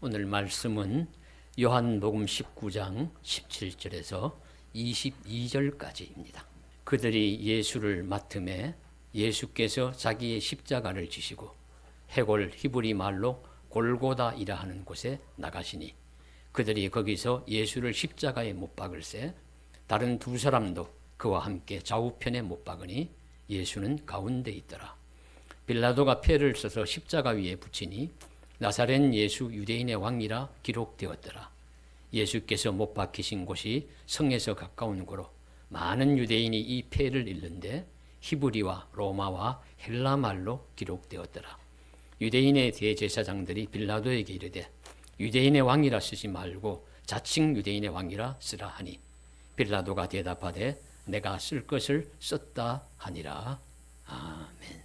오늘 말씀은 요한복음 19장 17절에서 22절까지입니다. 그들이 예수를 맡음에 예수께서 자기의 십자가를 지시고 해골 히브리 말로 골고다이라 하는 곳에 나가시니 그들이 거기서 예수를 십자가에 못 박을새 다른 두 사람도 그와 함께 좌우편에 못 박으니 예수는 가운데 있더라. 빌라도가 패를 써서 십자가 위에 붙이니 나사렛 예수 유대인의 왕이라 기록되었더라. 예수께서 못 박히신 곳이 성에서 가까운 고로 많은 유대인이 이 패를 읽는데 히브리와 로마와 헬라 말로 기록되었더라. 유대인의 대제사장들이 빌라도에게 이르되 유대인의 왕이라 쓰지 말고 자칭 유대인의 왕이라 쓰라 하니 빌라도가 대답하되 내가 쓸 것을 썼다 하니라. 아멘.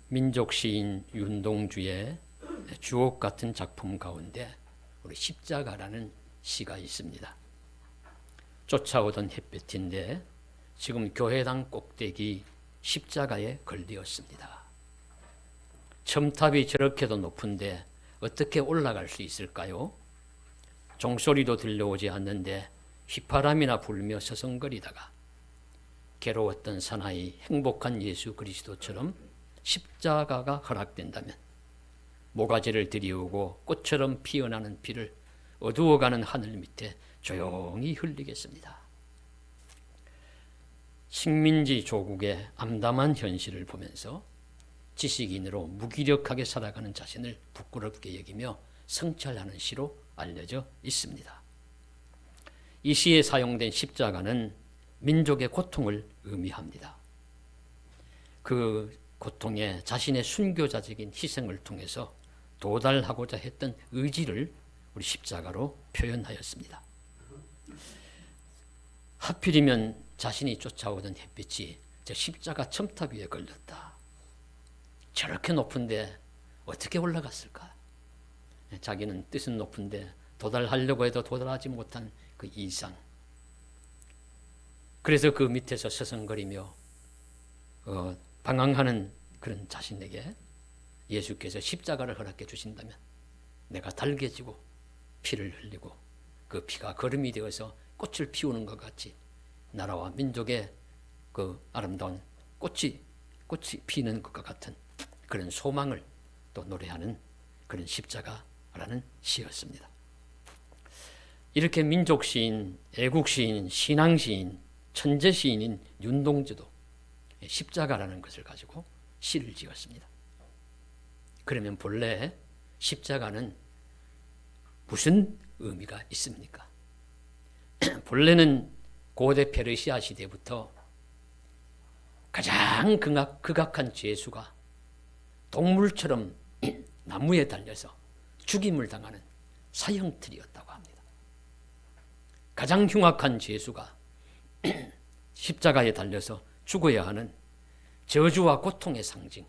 민족 시인 윤동주의 주옥 같은 작품 가운데 우리 십자가라는 시가 있습니다. 쫓아오던 햇볕인데 지금 교회당 꼭대기 십자가에 걸리었습니다. 첨탑이 저렇게도 높은데 어떻게 올라갈 수 있을까요? 종소리도 들려오지 않는데 휘파람이나 불며 서성거리다가 괴로웠던 사나이 행복한 예수 그리스도처럼 십자가가 허락된다면 모가지를 들이우고 꽃처럼 피어나는 피를 어두워가는 하늘 밑에 조용히 흘리겠습니다. 식민지 조국의 암담한 현실을 보면서 지식인으로 무기력하게 살아가는 자신을 부끄럽게 여기며 성찰하는 시로 알려져 있습니다. 이 시에 사용된 십자가는 민족의 고통을 의미합니다. 그 고통에 자신의 순교자적인 희생을 통해서 도달하고자 했던 의지를 우리 십자가로 표현하였습니다. 하필이면 자신이 쫓아오던 햇빛이 저 십자가 첨탑 위에 걸렸다. 저렇게 높은데 어떻게 올라갔을까? 자기는 뜻은 높은데 도달하려고 해도 도달하지 못한 그 이상. 그래서 그 밑에서 서성거리며 방황하는 그런 자신에게 예수께서 십자가를 허락해 주신다면 내가 달개지고 피를 흘리고 그 피가 거름이 되어서 꽃을 피우는 것 같이 나라와 민족의 그 아름다운 꽃이 피는 것과 같은 그런 소망을 또 노래하는 그런 십자가라는 시였습니다. 이렇게 민족 시인, 애국 시인, 신앙 시인, 천재 시인인 윤동주도 십자가라는 것을 가지고 시를 지었습니다. 그러면 본래 십자가는 무슨 의미가 있습니까? 본래는 고대 페르시아 시대부터 가장 극악한 죄수가 동물처럼 나무에 달려서 죽임을 당하는 사형틀이었다고 합니다. 가장 흉악한 죄수가 십자가에 달려서 죽어야 하는 저주와 고통의 상징,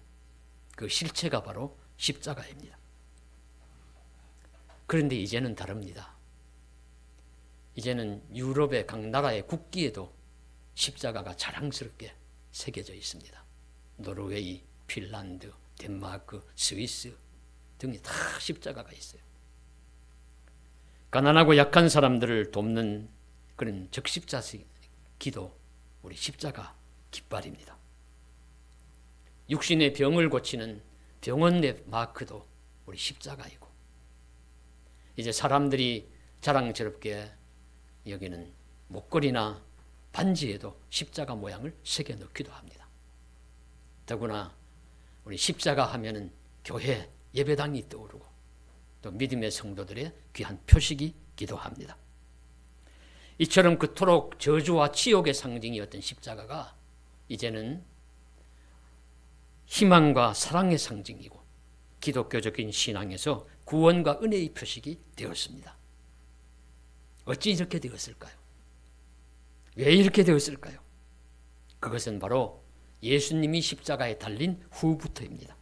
그 실체가 바로 십자가입니다. 그런데 이제는 다릅니다. 이제는 유럽의 각 나라의 국기에도 십자가가 자랑스럽게 새겨져 있습니다. 노르웨이, 핀란드, 덴마크, 스위스 등이 다 십자가가 있어요. 가난하고 약한 사람들을 돕는 그런 적십자 기도, 우리 십자가 깃발입니다. 육신의 병을 고치는 병원 내 마크도 우리 십자가이고, 이제 사람들이 자랑스럽게 여기는 목걸이나 반지에도 십자가 모양을 새겨 넣기도 합니다. 더구나 우리 십자가 하면은 교회 예배당이 떠오르고 또 믿음의 성도들의 귀한 표식이기도 합니다. 이처럼 그토록 저주와 치욕의 상징이었던 십자가가 이제는 희망과 사랑의 상징이고 기독교적인 신앙에서 구원과 은혜의 표식이 되었습니다. 어찌 이렇게 되었을까요? 왜 이렇게 되었을까요? 그것은 바로 예수님이 십자가에 달린 후부터입니다.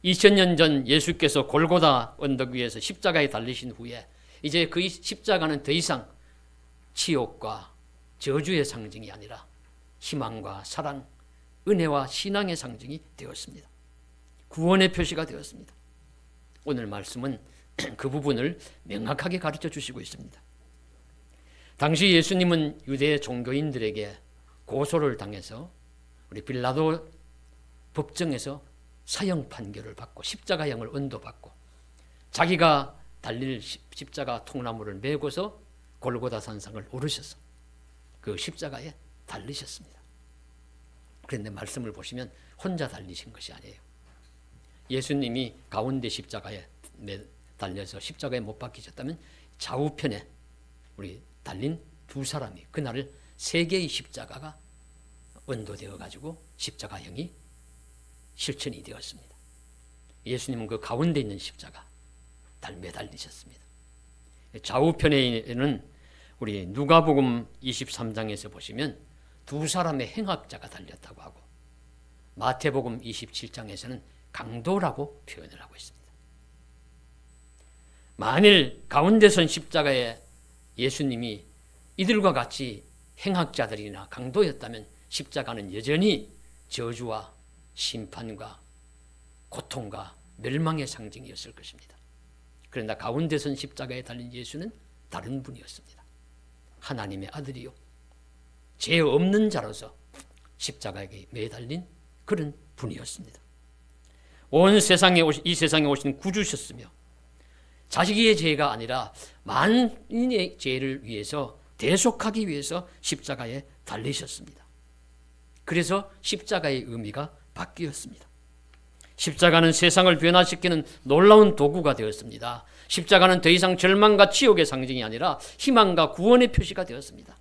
2000년 전 예수께서 골고다 언덕 위에서 십자가에 달리신 후에 이제 그 십자가는 더 이상 치욕과 저주의 상징이 아니라 희망과 사랑, 은혜와 신앙의 상징이 되었습니다. 구원의 표시가 되었습니다. 오늘 말씀은 그 부분을 명확하게 가르쳐 주시고 있습니다. 당시 예수님은 유대 종교인들에게 고소를 당해서 우리 빌라도 법정에서 사형 판결을 받고 십자가형을 언도받고 자기가 달릴 십자가 통나무를 메고서 골고다 산상을 오르셔서 그 십자가에 달리셨습니다. 그런데 말씀을 보시면 혼자 달리신 것이 아니에요. 예수님이 가운데 십자가에 달려서 십자가에 못 박히셨다면 좌우편에 우리 달린 두 사람이 그날을 세 개의 십자가가 언도되어 가지고 십자가형이 실천이 되었습니다. 예수님은 그 가운데 있는 십자가 매달리셨습니다. 좌우편에는 우리 누가복음 23장에서 보시면 두 사람의 행악자가 달렸다고 하고 마태복음 27장에서는 강도라고 표현을 하고 있습니다. 만일 가운데 선 십자가에 예수님이 이들과 같이 행악자들이나 강도였다면 십자가는 여전히 저주와 심판과 고통과 멸망의 상징이었을 것입니다. 그러나 가운데 선 십자가에 달린 예수는 다른 분이었습니다. 하나님의 아들이요 죄 없는 자로서 십자가에 매달린 그런 분이었습니다. 온 세상에 이 세상에 오신 구주셨으며 자식의 죄가 아니라 만인의 죄를 위해서 대속하기 위해서 십자가에 달리셨습니다. 그래서 십자가의 의미가 바뀌었습니다. 십자가는 세상을 변화시키는 놀라운 도구가 되었습니다. 십자가는 더 이상 절망과 지옥의 상징이 아니라 희망과 구원의 표시가 되었습니다.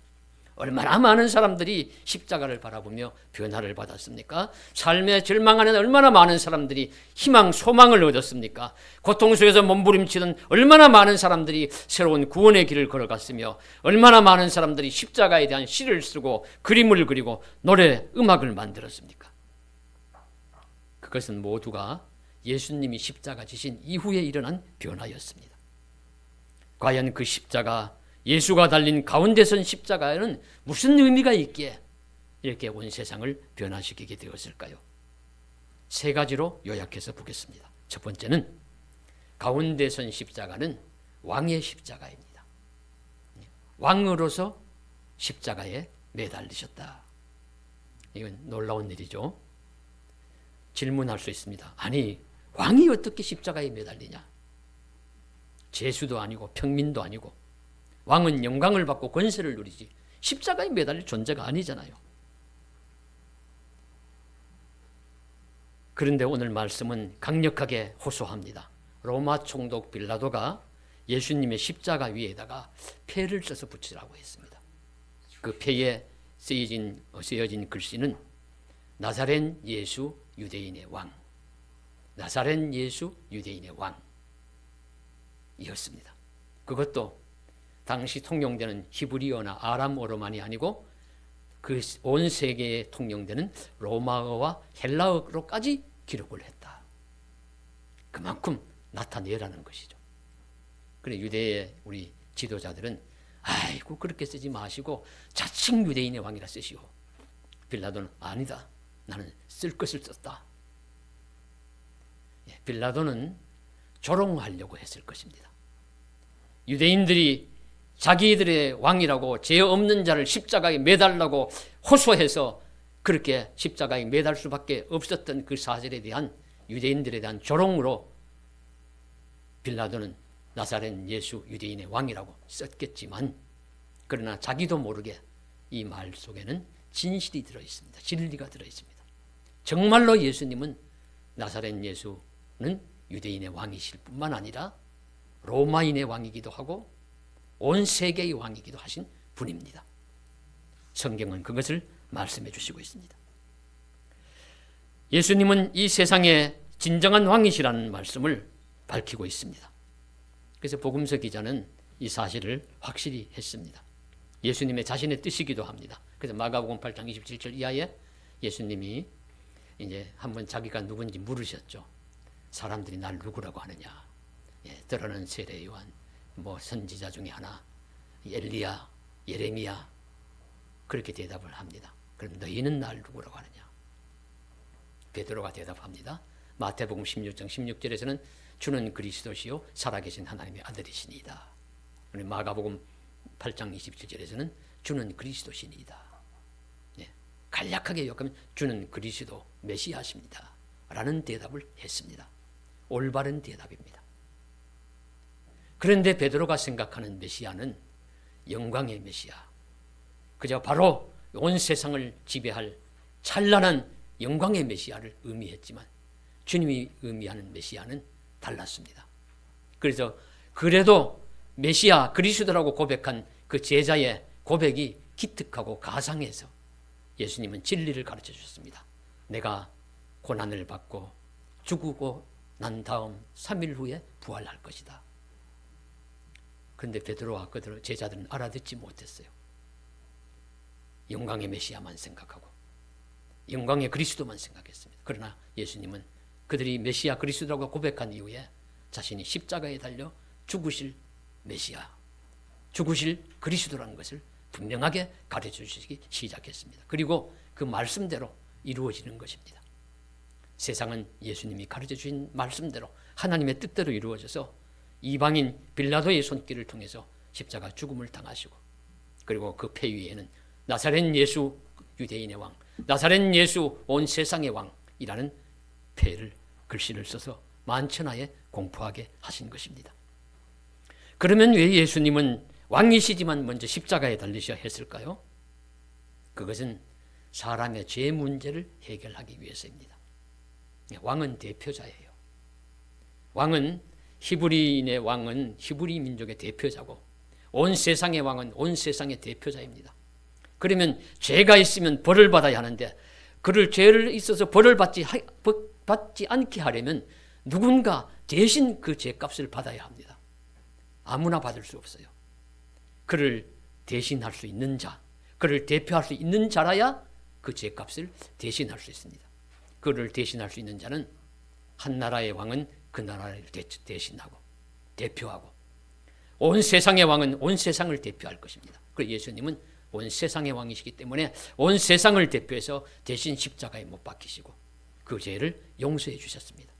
얼마나 많은 사람들이 십자가를 바라보며 변화를 받았습니까? 삶에 절망하는 얼마나 많은 사람들이 희망, 소망을 얻었습니까? 고통 속에서 몸부림치던 얼마나 많은 사람들이 새로운 구원의 길을 걸어갔으며 얼마나 많은 사람들이 십자가에 대한 시를 쓰고 그림을 그리고 노래, 음악을 만들었습니까? 그것은 모두가 예수님이 십자가 지신 이후에 일어난 변화였습니다. 과연 그 십자가, 예수가 달린 가운데 선 십자가에는 무슨 의미가 있기에 이렇게 온 세상을 변화시키게 되었을까요? 세 가지로 요약해서 보겠습니다. 첫 번째는 가운데 선 십자가는 왕의 십자가입니다. 왕으로서 십자가에 매달리셨다. 이건 놀라운 일이죠. 질문할 수 있습니다. 아니, 왕이 어떻게 십자가에 매달리냐? 제수도 아니고 평민도 아니고 왕은 영광을 받고 권세를 누리지 십자가에 매달릴 존재가 아니잖아요. 그런데 오늘 말씀은 강력하게 호소합니다. 로마 총독 빌라도가 예수님의 십자가 위에다가 패를 써서 붙이라고 했습니다. 그 패에 쓰여진 글씨는 나사렛 예수 유대인의 왕, 나사렛 예수 유대인의 왕이었습니다. 그것도 당시 통용되는 히브리어나 아람어로만이 아니고 그 온 세계에 통용되는 로마어와 헬라어로까지 기록을 했다. 그만큼 나타내라는 것이죠. 그래 유대의 우리 지도자들은 아이고 그렇게 쓰지 마시고 자칭 유대인의 왕이라 쓰시오. 빌라도는 아니다. 나는 쓸 것을 썼다. 빌라도는 조롱하려고 했을 것입니다. 유대인들이 자기들의 왕이라고 죄 없는 자를 십자가에 매달라고 호소해서 그렇게 십자가에 매달 수밖에 없었던 그 사실에 대한 유대인들에 대한 조롱으로 빌라도는 나사렛 예수 유대인의 왕이라고 썼겠지만 그러나 자기도 모르게 이 말 속에는 진실이 들어있습니다. 진리가 들어있습니다. 정말로 예수님은 나사렛 예수는 유대인의 왕이실 뿐만 아니라 로마인의 왕이기도 하고 온 세계의 왕이기도 하신 분입니다. 성경은 그것을 말씀해 주시고 있습니다. 예수님은 이 세상의 진정한 왕이시라는 말씀을 밝히고 있습니다. 그래서 복음서 기자는 이 사실을 확실히 했습니다. 예수님의 자신의 뜻이기도 합니다. 그래서 마가복음 8장 27절 이하에 예수님이 이제 한번 자기가 누군지 물으셨죠. 사람들이 날 누구라고 하느냐? 들어는 세례 요한, 선지자 중에 하나, 엘리야, 예레미야 그렇게 대답을 합니다. 그럼 너희는 날 누구라고 하느냐? 베드로가 대답합니다. 마태복음 16장 16절에서는 주는 그리스도시요 살아계신 하나님의 아들이시니이다. 우리 마가복음 8장 27절에서는 주는 그리스도시니이다. 예, 간략하게 요약하면 주는 그리스도 메시아십니다 라는 대답을 했습니다. 올바른 대답입니다. 그런데 베드로가 생각하는 메시아는 영광의 메시아, 그저 바로 온 세상을 지배할 찬란한 영광의 메시아를 의미했지만 주님이 의미하는 메시아는 달랐습니다. 그래서 그래도 메시아 그리스도라고 고백한 그 제자의 고백이 기특하고 가상해서 예수님은 진리를 가르쳐 주셨습니다. 내가 고난을 받고 죽고 난 다음 3일 후에 부활할 것이다. 그런데 베드로와 그들 제자들은 알아듣지 못했어요. 영광의 메시아만 생각하고 영광의 그리스도만 생각했습니다. 그러나 예수님은 그들이 메시아 그리스도라고 고백한 이후에 자신이 십자가에 달려 죽으실 메시아, 죽으실 그리스도라는 것을 분명하게 가르쳐 주시기 시작했습니다. 그리고 그 말씀대로 이루어지는 것입니다. 세상은 예수님이 가르쳐 주신 말씀대로 하나님의 뜻대로 이루어져서 이방인 빌라도의 손길을 통해서 십자가 죽음을 당하시고, 그리고 그 폐 위에는 나사렛 예수 유대인의 왕, 나사렛 예수 온 세상의 왕이라는 패를 글씨를 써서 만천하에 공포하게 하신 것입니다. 그러면 왜 예수님은 왕이시지만 먼저 십자가에 달리셔야 했을까요? 그것은 사람의 죄 문제를 해결하기 위해서입니다. 왕은 대표자예요. 왕은 히브리인의 왕은 히브리 민족의 대표자고, 온 세상의 왕은 온 세상의 대표자입니다. 그러면 죄가 있으면 벌을 받아야 하는데, 그를 죄를 있어서 벌을 받지 않게 하려면 누군가 대신 그 죄값을 받아야 합니다. 아무나 받을 수 없어요. 그를 대신할 수 있는 자, 그를 대표할 수 있는 자라야 그 죄값을 대신할 수 있습니다. 그를 대신할 수 있는 자는 한 나라의 왕은 그 나라를 대신하고 대표하고, 온 세상의 왕은 온 세상을 대표할 것입니다. 그리고 예수님은 온 세상의 왕이시기 때문에 온 세상을 대표해서 대신 십자가에 못 박히시고 그 죄를 용서해 주셨습니다.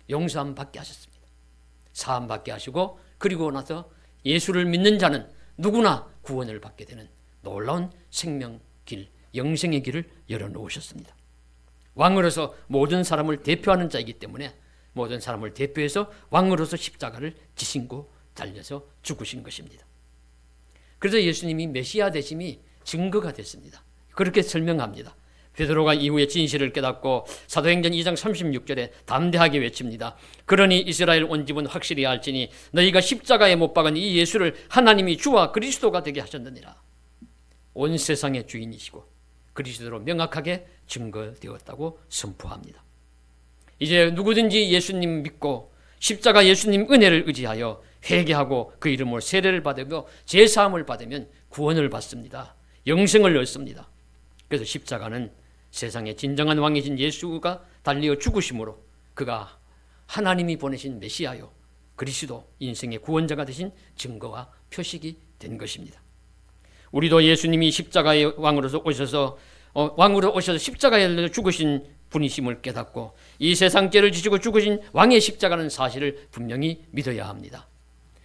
용서함 받게 하셨습니다. 사함 받게 하시고, 그리고 나서 예수를 믿는 자는 누구나 구원을 받게 되는 놀라운 생명 길, 영생의 길을 열어놓으셨습니다. 왕으로서 모든 사람을 대표하는 자이기 때문에 모든 사람을 대표해서 왕으로서 십자가를 지신고 달려서 죽으신 것입니다. 그래서 예수님이 메시아 되심이 증거가 됐습니다. 그렇게 설명합니다. 베드로가 이후에 진실을 깨닫고 사도행전 2장 36절에 담대하게 외칩니다. 그러니 이스라엘 온 집은 확실히 알지니 너희가 십자가에 못 박은 이 예수를 하나님이 주와 그리스도가 되게 하셨느니라. 온 세상의 주인이시고 그리스도로 명확하게 증거되었다고 선포합니다. 이제 누구든지 예수님 믿고 십자가 예수님 은혜를 의지하여 회개하고 그 이름으로 세례를 받으며 제사함을 받으면 구원을 받습니다. 영생을 얻습니다. 그래서 십자가는 세상의 진정한 왕이신 예수가 달려 죽으심으로 그가 하나님이 보내신 메시아요 그리스도 인생의 구원자가 되신 증거와 표식이 된 것입니다. 우리도 예수님이 십자가의 왕으로 오셔서 십자가에 죽으신 분이심을 깨닫고 이 세상 죄를 지시고 죽으신 왕의 십자가는 사실을 분명히 믿어야 합니다.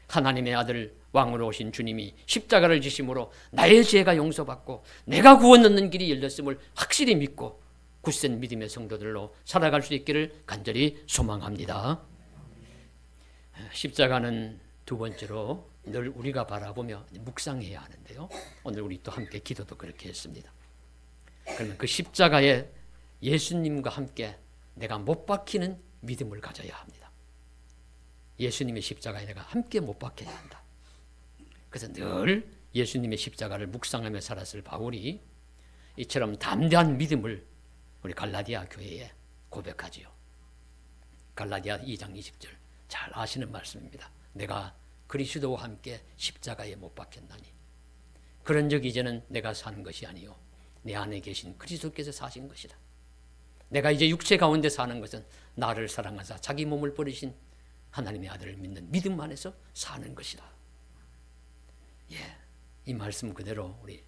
하나님의 아들 왕으로 오신 주님이 십자가를 지심으로 나의 죄가 용서받고 내가 구원 얻는 길이 열렸음을 확실히 믿고 굳센 믿음의 성도들로 살아갈 수 있기를 간절히 소망합니다. 십자가는 두 번째로 늘 우리가 바라보며 묵상해야 하는데요. 오늘 우리 또 함께 기도도 그렇게 했습니다. 그러면 그 십자가에 예수님과 함께 내가 못 박히는 믿음을 가져야 합니다. 예수님의 십자가에 내가 함께 못 박혀야 한다. 그래서 늘 예수님의 십자가를 묵상하며 살았을 바울이 이처럼 담대한 믿음을 우리 갈라디아 교회에 고백하지요. 갈라디아 2장 20절 잘 아시는 말씀입니다. 내가 그리스도와 함께 십자가에 못 박혔나니 그런즉 이제는 내가 사는 것이 아니요 내 안에 계신 그리스도께서 사신 것이다. 내가 이제 육체 가운데 사는 것은 나를 사랑하사 자기 몸을 버리신 하나님의 아들을 믿는 믿음 안에서 사는 것이다. 이 말씀 그대로 우리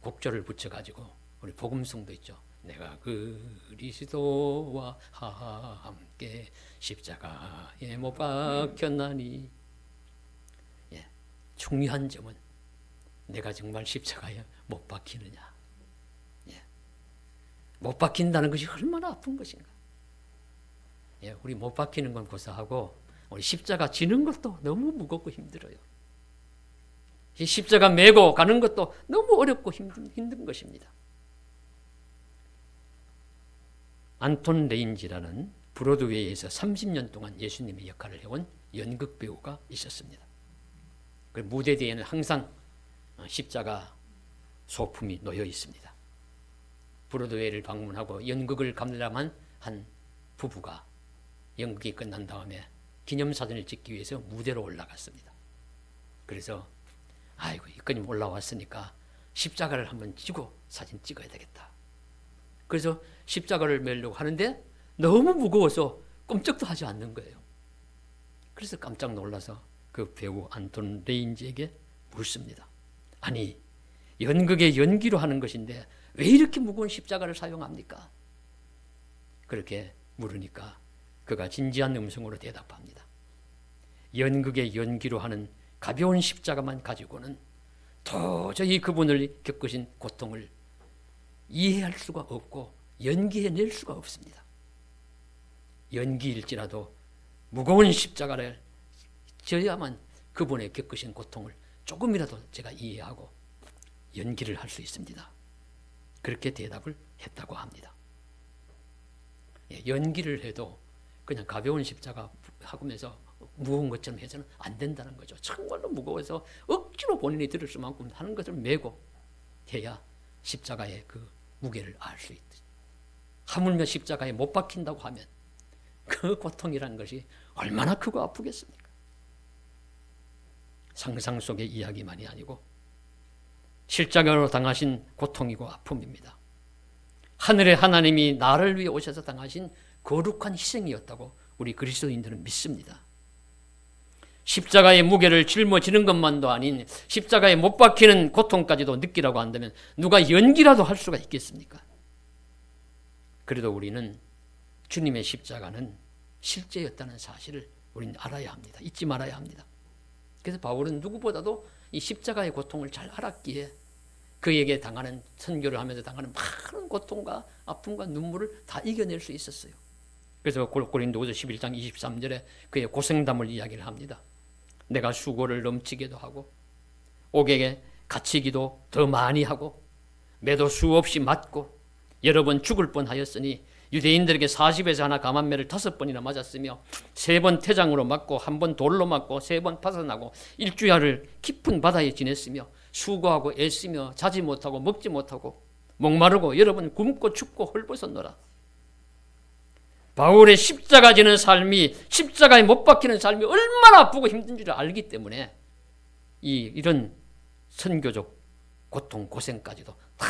곡절을 붙여가지고 우리 복음성도 있죠. 내가 그리스도와 함께 십자가에 못 박혔나니. 예, 중요한 점은 내가 정말 십자가에 못 박히느냐. 예, 못 박힌다는 것이 얼마나 아픈 것인가. 예, 우리 못 박히는 건 고사하고 우리 십자가 지는 것도 너무 무겁고 힘들어요. 이 십자가 메고 가는 것도 너무 어렵고 힘든 것입니다. 안톤 레인지라는 브로드웨이에서 30년 동안 예수님의 역할을 해온 연극 배우가 있었습니다. 그 무대 뒤에는 항상 십자가 소품이 놓여 있습니다. 브로드웨이를 방문하고 연극을 감람한 한 부부가 연극이 끝난 다음에 기념사진을 찍기 위해서 무대로 올라갔습니다. 그래서 아이고 이까지 올라왔으니까 십자가를 한번 쥐고 사진 찍어야 되겠다. 그래서 십자가를 메려고 하는데 너무 무거워서 꼼짝도 하지 않는 거예요. 그래서 깜짝 놀라서 그 배우 안톤 레인지에게 묻습니다. 아니 연극의 연기로 하는 것인데 왜 이렇게 무거운 십자가를 사용합니까? 그렇게 물으니까 그가 진지한 음성으로 대답합니다. 연극의 연기로 하는 가벼운 십자가만 가지고는 도저히 그분을 겪으신 고통을 이해할 수가 없고 연기해낼 수가 없습니다. 연기일지라도 무거운 십자가를 져야만 그분의 겪으신 고통을 조금이라도 제가 이해하고 연기를 할 수 있습니다. 그렇게 대답을 했다고 합니다. 연기를 해도 그냥 가벼운 십자가 하면서 무거운 것처럼 해서는 안 된다는 거죠. 정말로 무거워서 억지로 본인이 들을 수만큼 하는 것을 메고 해야 십자가의 그 무게를 알 수 있다. 하물며 십자가에 못 박힌다고 하면 그 고통이라는 것이 얼마나 크고 아프겠습니까? 상상 속의 이야기만이 아니고 실제로 당하신 고통이고 아픔입니다. 하늘의 하나님이 나를 위해 오셔서 당하신 거룩한 희생이었다고 우리 그리스도인들은 믿습니다. 십자가의 무게를 짊어지는 것만도 아닌 십자가에 못 박히는 고통까지도 느끼라고 한다면 누가 연기라도 할 수가 있겠습니까? 그래도 우리는 주님의 십자가는 실제였다는 사실을 우리는 알아야 합니다. 잊지 말아야 합니다. 그래서 바울은 누구보다도 이 십자가의 고통을 잘 알았기에 그에게 당하는 선교를 하면서 당하는 많은 고통과 아픔과 눈물을 다 이겨낼 수 있었어요. 그래서 고린도후서 11장 23절에 그의 고생담을 이야기를 합니다. 내가 수고를 넘치게도 하고 옥에 갇히기도 더 많이 하고 매도 수없이 맞고 여러 번 죽을 뻔하였으니 유대인들에게 40에서 하나 감한매를 5번이나 맞았으며 3번 태장으로 맞고 1번 돌로 맞고 3번 파산하고 일주일을 깊은 바다에 지냈으며 수고하고 애쓰며 자지 못하고 먹지 못하고 목마르고 여러 번 굶고 춥고 헐벗었노라. 바울의 십자가 지는 삶이 십자가에 못 박히는 삶이 얼마나 아프고 힘든 줄 알기 때문에 이런 선교적 고통 고생까지도 다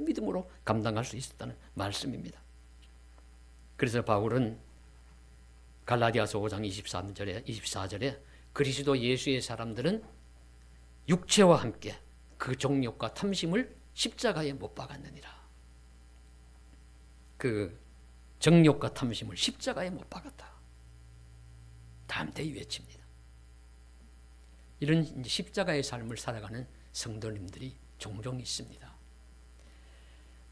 믿음으로 감당할 수 있었다는 말씀입니다. 그래서 바울은 갈라디아서 5장 24절에 그리스도 예수의 사람들은 육체와 함께 그 정욕과 탐심을 십자가에 못 박았느니라. 그 정욕과 탐심을 십자가에 못 박았다. 담대히 외칩니다. 이런 십자가의 삶을 살아가는 성도님들이 종종 있습니다.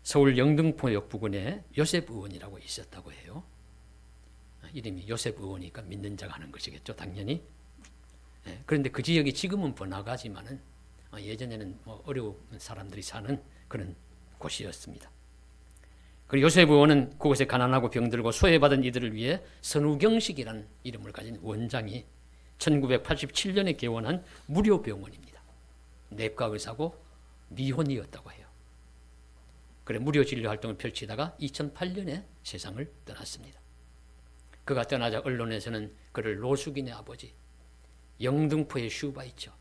서울 영등포역 부근에 요셉 의원이라고 있었다고 해요. 이름이 요셉 의원이니까 믿는 자가 하는 것이겠죠, 당연히. 그런데 그 지역이 지금은 번화가지만은 예전에는 어려운 사람들이 사는 그런 곳이었습니다. 그리고 요셉 의원은 그곳에 가난하고 병들고 소외받은 이들을 위해 선우경식이라는 이름을 가진 원장이 1987년에 개원한 무료 병원입니다. 내과 의사고 미혼이었다고 해요. 그래 무료 진료 활동을 펼치다가 2008년에 세상을 떠났습니다. 그가 떠나자 언론에서는 그를 노숙인의 아버지, 영등포의 슈바이처,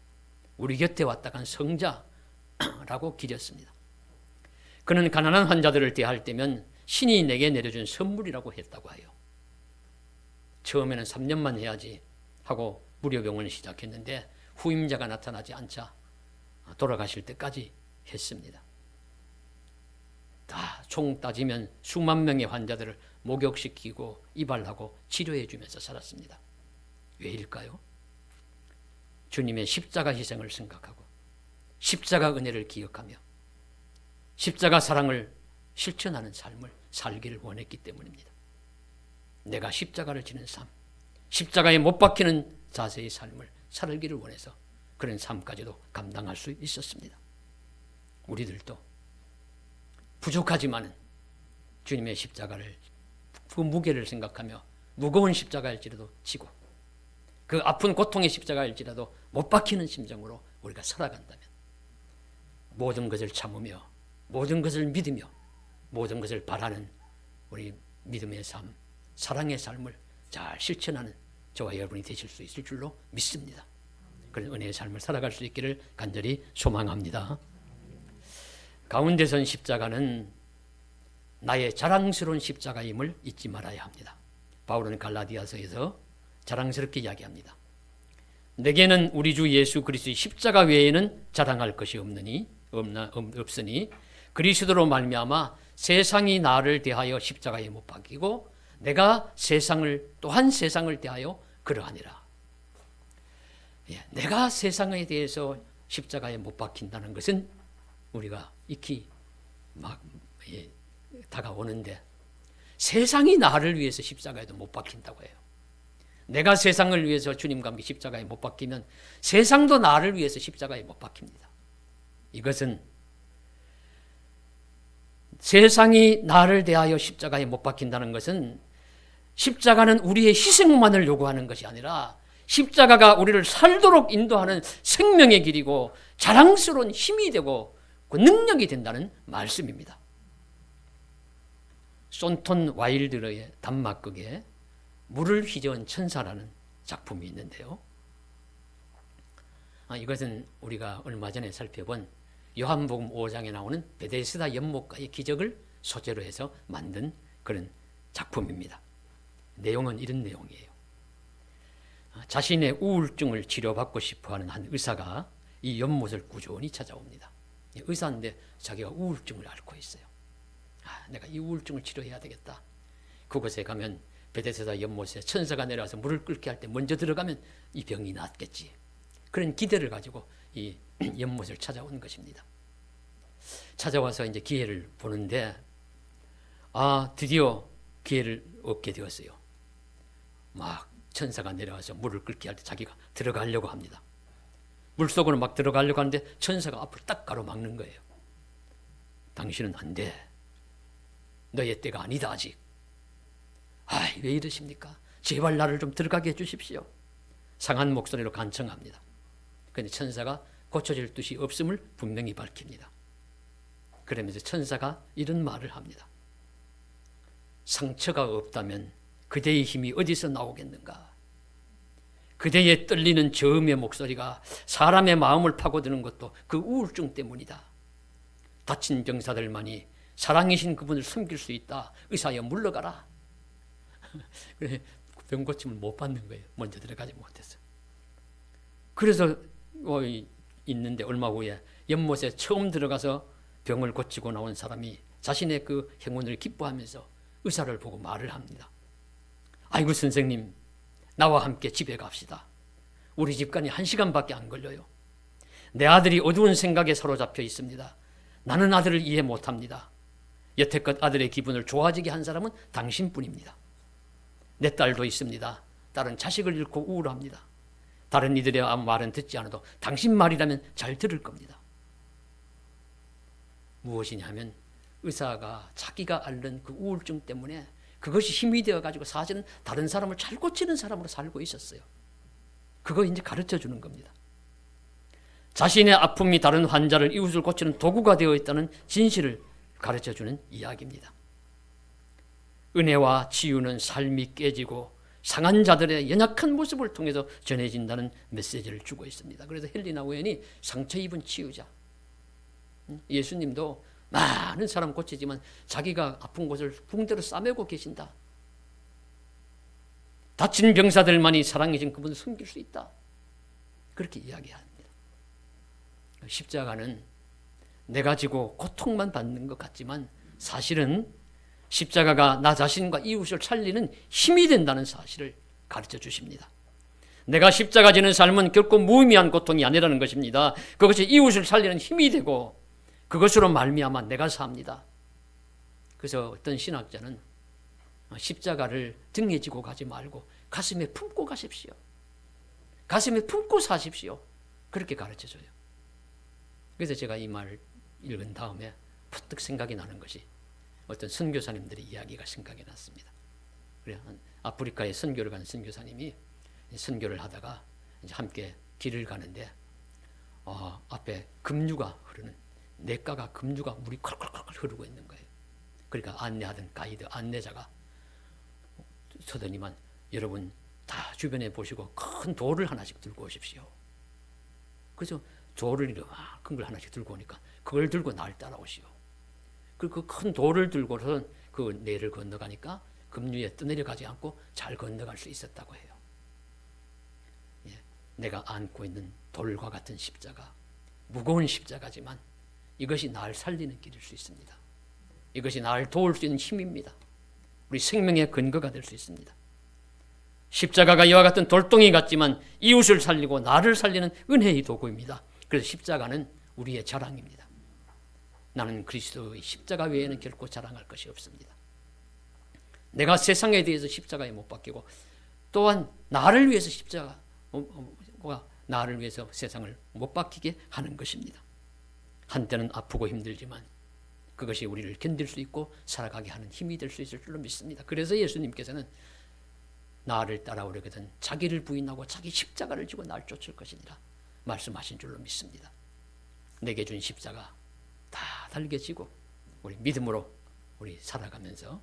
우리 곁에 왔다 간 성자라고 기렸습니다. 그는 가난한 환자들을 대할 때면 신이 내게 내려준 선물이라고 했다고 해요. 처음에는 3년만 해야지 하고 무료병원을 시작했는데 후임자가 나타나지 않자 돌아가실 때까지 했습니다. 다 총 따지면 수만 명의 환자들을 목욕시키고 이발하고 치료해 주면서 살았습니다. 왜일까요? 주님의 십자가 희생을 생각하고 십자가 은혜를 기억하며 십자가 사랑을 실천하는 삶을 살기를 원했기 때문입니다. 내가 십자가를 지는 삶, 십자가에 못 박히는 자세의 삶을 살기를 원해서 그런 삶까지도 감당할 수 있었습니다. 우리들도 부족하지만 주님의 십자가를, 그 무게를 생각하며 무거운 십자가일지라도 지고 그 아픈 고통의 십자가일지라도 못 박히는 심정으로 우리가 살아간다면 모든 것을 참으며 모든 것을 믿으며 모든 것을 바라는 우리 믿음의 삶, 사랑의 삶을 잘 실천하는 저와 여러분이 되실 수 있을 줄로 믿습니다. 그런 은혜의 삶을 살아갈 수 있기를 간절히 소망합니다. 가운데 선 십자가는 나의 자랑스러운 십자가임을 잊지 말아야 합니다. 바울은 갈라디아서에서 자랑스럽게 이야기합니다. 내게는 우리 주 예수 그리스도의 십자가 외에는 자랑할 것이 없으니 그리스도로 말미암아 세상이 나를 대하여 십자가에 못 박히고 내가 또한 세상을 대하여 그러하니라. 내가 세상에 대해서 십자가에 못 박힌다는 것은 우리가 익히 다가오는데 세상이 나를 위해서 십자가에도 못 박힌다고 해요. 내가 세상을 위해서 주님과 함께 십자가에 못 박히면 세상도 나를 위해서 십자가에 못 박힙니다. 이것은 세상이 나를 대하여 십자가에 못 박힌다는 것은 십자가는 우리의 희생만을 요구하는 것이 아니라 십자가가 우리를 살도록 인도하는 생명의 길이고 자랑스러운 힘이 되고 그 능력이 된다는 말씀입니다. 손톤 와일드의 단막극에 물을 휘저은 천사라는 작품이 있는데요. 이것은 우리가 얼마 전에 살펴본 요한복음 5장에 나오는 베데스다 연못가의 기적을 소재로 해서 만든 그런 작품입니다. 내용은 이런 내용이에요. 자신의 우울증을 치료받고 싶어하는 한 의사가 이 연못을 꾸준히 찾아옵니다. 의사인데 자기가 우울증을 앓고 있어요. 내가 이 우울증을 치료해야 되겠다. 그곳에 가면 베데스다 연못에 천사가 내려와서 물을 끓게 할 때 먼저 들어가면 이 병이 낫겠지. 그런 기대를 가지고 이 연못을 찾아온 것입니다. 찾아와서 이제 기회를 보는데 드디어 기회를 얻게 되었어요. 막 천사가 내려와서 물을 끓게 할 때 자기가 들어가려고 합니다. 물속으로 막 들어가려고 하는데 천사가 앞을 딱 가로막는 거예요. 당신은 안 돼. 너의 때가 아니다 아직. 왜 이러십니까? 제발 나를 좀 들어가게 해주십시오. 상한 목소리로 간청합니다. 그런데 천사가 고쳐질 뜻이 없음을 분명히 밝힙니다. 그러면서 천사가 이런 말을 합니다. 상처가 없다면 그대의 힘이 어디서 나오겠는가? 그대의 떨리는 저음의 목소리가 사람의 마음을 파고드는 것도 그 우울증 때문이다. 다친 병사들만이 사랑이신 그분을 섬길 수 있다. 의사여 물러가라. 그래 병 고침을 못 받는 거예요. 먼저 들어가지 못해서. 그래서 있는데 얼마 후에 연못에 처음 들어가서 병을 고치고 나온 사람이 자신의 그 행운을 기뻐하면서 의사를 보고 말을 합니다. 아이고 선생님, 나와 함께 집에 갑시다. 우리 집간이 1시간밖에 안 걸려요. 내 아들이 어두운 생각에 사로잡혀 있습니다. 나는 아들을 이해 못합니다. 여태껏 아들의 기분을 좋아지게 한 사람은 당신뿐입니다. 내 딸도 있습니다. 딸은 자식을 잃고 우울합니다. 다른 이들의 아무 말은 듣지 않아도 당신 말이라면 잘 들을 겁니다. 무엇이냐면 의사가 자기가 앓는 그 우울증 때문에 그것이 힘이 되어가지고 사실은 다른 사람을 잘 고치는 사람으로 살고 있었어요. 그거 이제 가르쳐 주는 겁니다. 자신의 아픔이 다른 환자를, 이웃을 고치는 도구가 되어 있다는 진실을 가르쳐 주는 이야기입니다. 은혜와 치유는 삶이 깨지고 상한 자들의 연약한 모습을 통해서 전해진다는 메시지를 주고 있습니다. 그래서 헬리나 우엔이 상처 입은 치유자. 예수님도 많은 사람 고치지만 자기가 아픈 곳을 붕대로 싸매고 계신다. 다친 병사들만이 사랑해진 그분을 섬길 수 있다. 그렇게 이야기합니다. 십자가는 내가 지고 고통만 받는 것 같지만 사실은 십자가가 나 자신과 이웃을 살리는 힘이 된다는 사실을 가르쳐 주십니다. 내가 십자가 지는 삶은 결코 무의미한 고통이 아니라는 것입니다. 그것이 이웃을 살리는 힘이 되고 그것으로 말미암아 내가 삽니다. 그래서 어떤 신학자는 십자가를 등에 지고 가지 말고 가슴에 품고 가십시오. 가슴에 품고 사십시오. 그렇게 가르쳐줘요. 그래서 제가 이 말을 읽은 다음에 퍼뜩 생각이 나는 것이 어떤 선교사님들의 이야기가 생각이 났습니다. 그래, 아프리카에 선교를 간 선교사님이 선교를 하다가 이제 함께 길을 가는데 앞에 급류가 흐르는 냇가가 급류가 물이 콸콸콸 흐르고 있는 거예요. 그러니까 안내하던 가이드 안내자가 서더니만 여러분 다 주변에 보시고 큰 돌을 하나씩 들고 오십시오. 그래서 돌을 이만큼 걸 하나씩 들고 오니까 그걸 들고 날 따라오시오. 그 큰 돌을 들고선 그 내를 건너가니까 급류에 떠내려가지 않고 잘 건너갈 수 있었다고 해요. 예, 내가 안고 있는 돌과 같은 십자가, 무거운 십자가지만 이것이 날 살리는 길일 수 있습니다. 이것이 날 도울 수 있는 힘입니다. 우리 생명의 근거가 될 수 있습니다. 십자가가 이와 같은 돌덩이 같지만 이웃을 살리고 나를 살리는 은혜의 도구입니다. 그래서 십자가는 우리의 자랑입니다. 나는 그리스도의 십자가 외에는 결코 자랑할 것이 없습니다. 내가 세상에 대해서 십자가에 못 박히고 또한 나를 위해서 십자가 나를 위해서 세상을 못 박히게 하는 것입니다. 한때는 아프고 힘들지만 그것이 우리를 견딜 수 있고 살아가게 하는 힘이 될 수 있을 줄로 믿습니다. 그래서 예수님께서는 나를 따라오려거든 자기를 부인하고 자기 십자가를 지고 날 쫓을 것이니라 말씀하신 줄로 믿습니다. 내게 준 십자가 다 달게 지고 우리 믿음으로 우리 살아가면서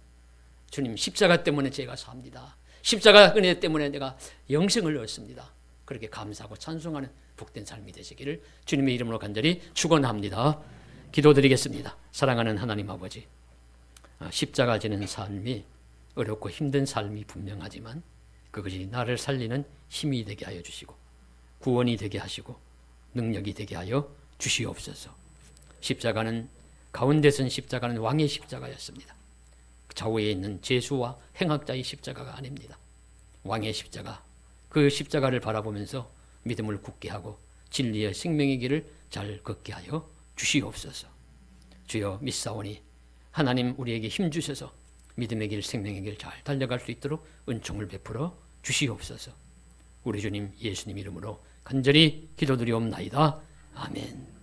주님 십자가 때문에 제가 삽니다. 십자가 은혜 때문에 내가 영생을 얻습니다. 그렇게 감사하고 찬송하는 복된 삶이 되시기를 주님의 이름으로 간절히 축원합니다. 기도드리겠습니다. 사랑하는 하나님 아버지, 십자가 지는 삶이 어렵고 힘든 삶이 분명하지만 그것이 나를 살리는 힘이 되게 하여 주시고 구원이 되게 하시고 능력이 되게 하여 주시옵소서. 십자가는 가운데 선 십자가는 왕의 십자가였습니다. 좌우에 있는 제수와 행악자의 십자가가 아닙니다. 왕의 십자가, 그 십자가를 바라보면서 믿음을 굳게 하고 진리의 생명의 길을 잘 걷게 하여 주시옵소서. 주여 믿사오니 하나님 우리에게 힘 주셔서 믿음의 길 생명의 길 잘 달려갈 수 있도록 은총을 베풀어 주시옵소서. 우리 주님 예수님 이름으로 간절히 기도드리옵나이다. 아멘.